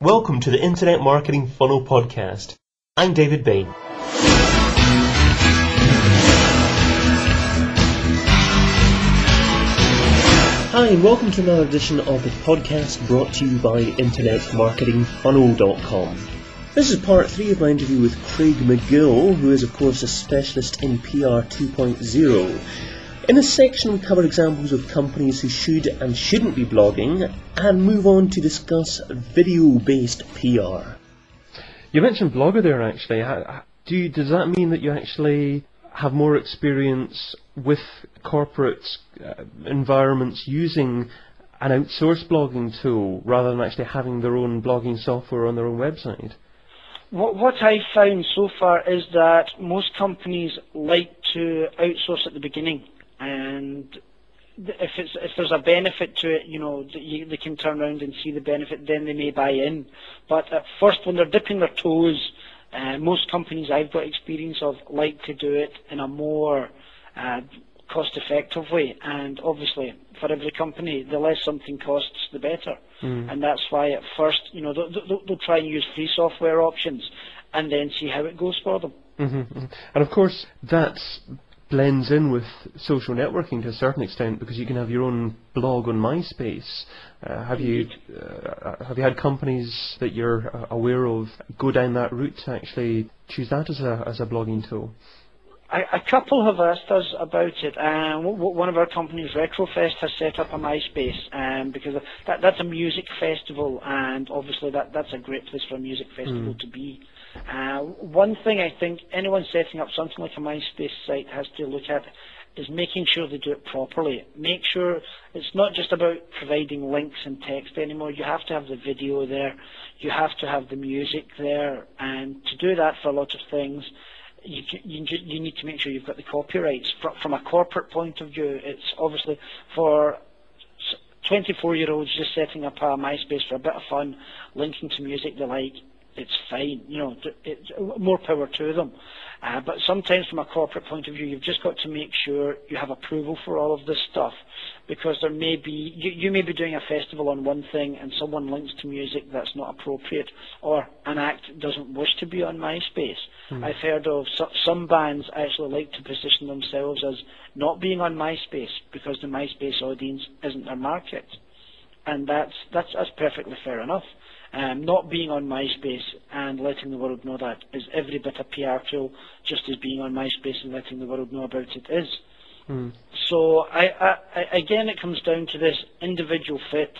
Welcome to the Internet Marketing Funnel Podcast. I'm David Bain. Hi, and welcome to another edition of the podcast brought to you by InternetMarketingFunnel.com. This is part 3 of my interview with Craig McGill, who is of course a specialist in PR 2.0. In this section we cover examples of companies who should and shouldn't be blogging, and move on to discuss video-based PR. You mentioned Blogger there actually. Does that mean that you actually have more experience with corporate environments using an outsourced blogging tool rather than actually having their own blogging software on their own website? What I've found so far is that most companies like to outsource at the beginning, and if there's a benefit to it, they can turn around and see the benefit, then they may buy in. But at first, when they're dipping their toes, most companies I've got experience of like to do it in a more cost-effective way, and obviously for every company, the less something costs, the better. And that's why at first, they'll try and use free software options, and then see how it goes for them. And of course, that blends in with social networking to a certain extent, because you can have your own blog on MySpace. Have you had companies that you're aware of go down that route to actually choose that as a blogging tool? A couple have asked us about it. One of our companies, Retrofest, has set up a MySpace because that's a music festival, and obviously that's a great place for a music festival to be. One thing I think anyone setting up something like a MySpace site has to look at is making sure they do it properly. Make sure it's not just about providing links and text anymore. You have to have the video there. You have to have the music there. And to do that for a lot of things, you need to make sure you've got the copyrights. From a corporate point of view, it's obviously for 24-year-olds just setting up a MySpace for a bit of fun, linking to music they like. It's fine, it's more power to them. But sometimes from a corporate point of view, you've just got to make sure you have approval for all of this stuff, because there may be, you may be doing a festival on one thing and someone links to music that's not appropriate, or an act doesn't wish to be on MySpace. I've heard of some bands actually like to position themselves as not being on MySpace because the MySpace audience isn't their market. And that's perfectly fair enough. Not being on MySpace and letting the world know that is every bit a PR tool, just as being on MySpace and letting the world know about it is. So again, it comes down to this individual fit.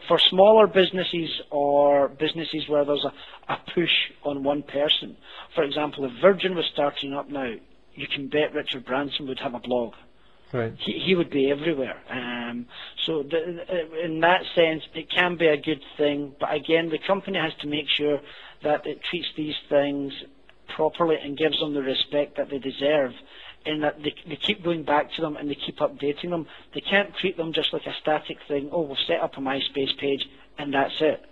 For smaller businesses or businesses where there's a push on one person, for example, if Virgin was starting up now, you can bet Richard Branson would have a blog. Right. He would be everywhere. So in that sense, it can be a good thing. But again, the company has to make sure that it treats these things properly and gives them the respect that they deserve, in that they keep going back to them and they keep updating them. They can't treat them just like a static thing. Oh, we'll set up a MySpace page and that's it.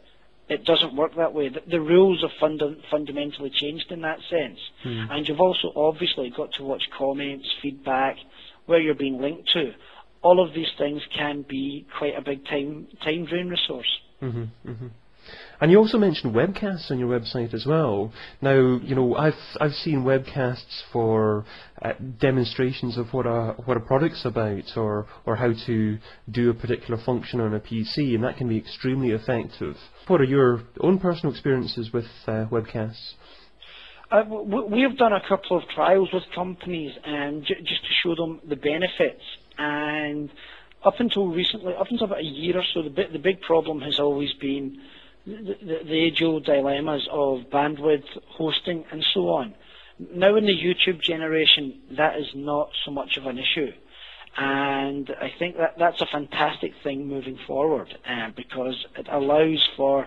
It doesn't work that way. The rules have fundamentally changed in that sense. And you've also obviously got to watch comments, feedback, where you're being linked to. All of these things can be quite a big time drain resource. And you also mentioned webcasts on your website as well. Now, I've seen webcasts for demonstrations of what a product's about, or how to do a particular function on a PC, and that can be extremely effective. What are your own personal experiences with webcasts? We have done a couple of trials with companies, and just to show them the benefits. And up until recently, up until about a year or so, the big problem has always been the age-old dilemmas of bandwidth, hosting, and so on. Now in the YouTube generation, that is not so much of an issue. And I think that's a fantastic thing moving forward, because it allows for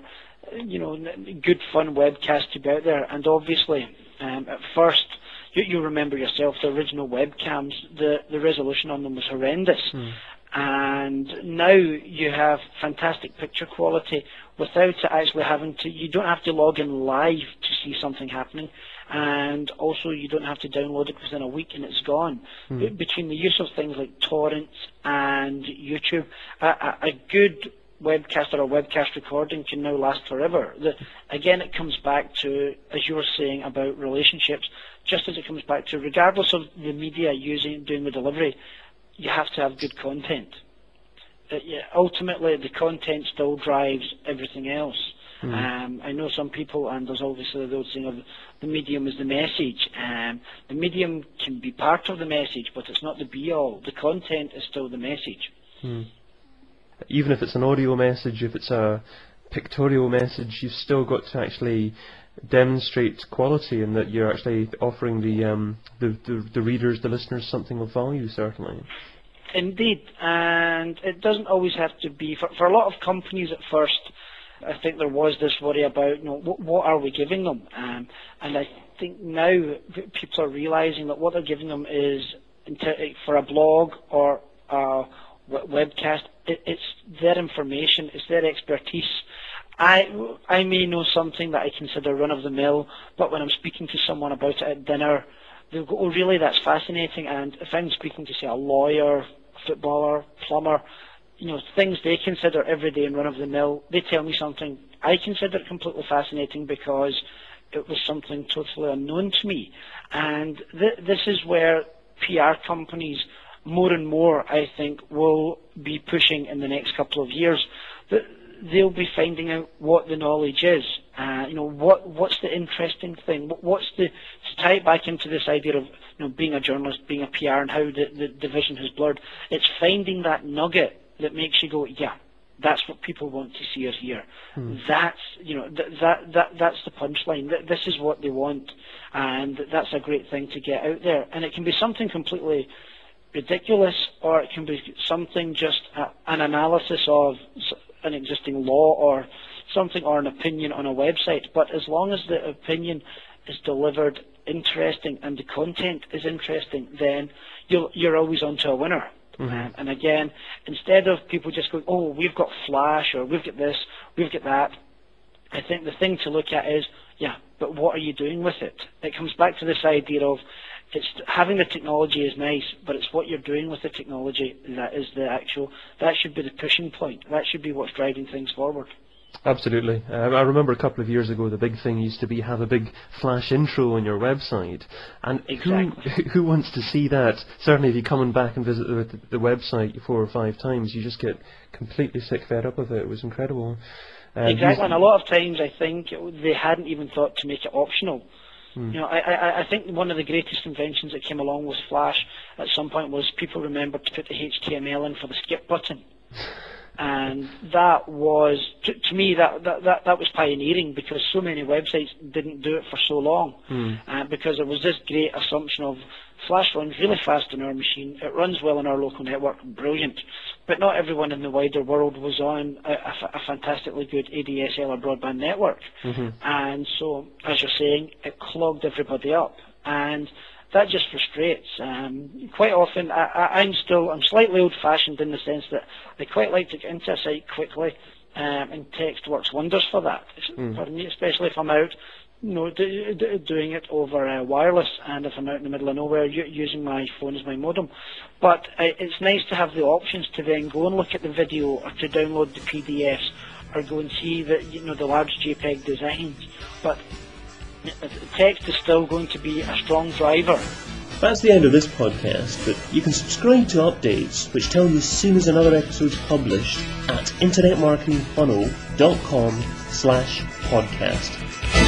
good fun webcasts to be out there. And obviously, at first, you remember yourself, the original webcams, the resolution on them was horrendous. And now you have fantastic picture quality without it actually having to, you don't have to log in live to see something happening, and also you don't have to download it within a week and it's gone. Between the use of things like torrents and YouTube, a good webcast or a webcast recording can now last forever. Again, it comes back to, as you were saying, about relationships, just as it comes back to, regardless of the media doing the delivery, you have to have good content. Ultimately, the content still drives everything else. I know some people, and there's obviously those saying of the medium is the message. The medium can be part of the message, but it's not the be-all. The content is still the message. Even if it's an audio message, if it's a pictorial message, you've still got to actually demonstrate quality, and that you're actually offering the readers, the listeners, something of value, certainly. Indeed, and it doesn't always have to be. For a lot of companies at first, I think there was this worry about, what are we giving them? And I think now people are realising that what they're giving them is, for a blog or a webcast, it's their information, it's their expertise. I may know something that I consider run-of-the-mill, but when I'm speaking to someone about it at dinner, they'll go, oh really, that's fascinating. And if I'm speaking to, say, a lawyer, footballer, plumber, things they consider everyday and run-of-the-mill, they tell me something I consider completely fascinating because it was something totally unknown to me. And this is where PR companies, more and more, I think, will be pushing in the next couple of years. They'll be finding out what the knowledge is. What's the interesting thing? To tie it back into this idea of being a journalist, being a PR, and how the division has blurred. It's finding that nugget that makes you go, yeah, that's what people want to see or hear. That's that's the punchline. This is what they want, and that's a great thing to get out there. And it can be something completely ridiculous, or it can be something just an analysis of an existing law or something, or an opinion on a website. But as long as the opinion is delivered interesting and the content is interesting, then you're always onto a winner. And again, instead of people just going, oh, we've got Flash, or we've got this, we've got that, I think the thing to look at is, yeah, but what are you doing with it? It comes back to this idea of, it's having the technology is nice, but it's what you're doing with the technology that is that should be the pushing point. That should be what's driving things forward. Absolutely. I remember a couple of years ago the big thing used to be have a big flash intro on your website. And exactly. Who wants to see that? Certainly if you come back and visit the website 4 or 5 times, you just get completely sick fed up of it. It was incredible. Exactly, and a lot of times I think they hadn't even thought to make it optional. I think one of the greatest inventions that came along with Flash at some point was people remembered to put the HTML in for the skip button. And that was, to me, that was pioneering, because so many websites didn't do it for so long. Because there was this great assumption of Flash runs really fast on our machine, it runs well on our local network, brilliant. But not everyone in the wider world was on a fantastically good ADSL or broadband network. And so, as you're saying, it clogged everybody up. And that just frustrates. Quite often, I'm slightly old-fashioned in the sense that I quite like to get into a site quickly, and text works wonders for that. For me, especially if I'm out, doing it over wireless, and if I'm out in the middle of nowhere, using my phone as my modem. But it's nice to have the options to then go and look at the video, or to download the PDFs, or go and see the large JPEG designs. But text is still going to be a strong driver. That's the end of this podcast, but you can subscribe to updates which tell you as soon as another episode's published at internetmarketingfunnel.com/podcast.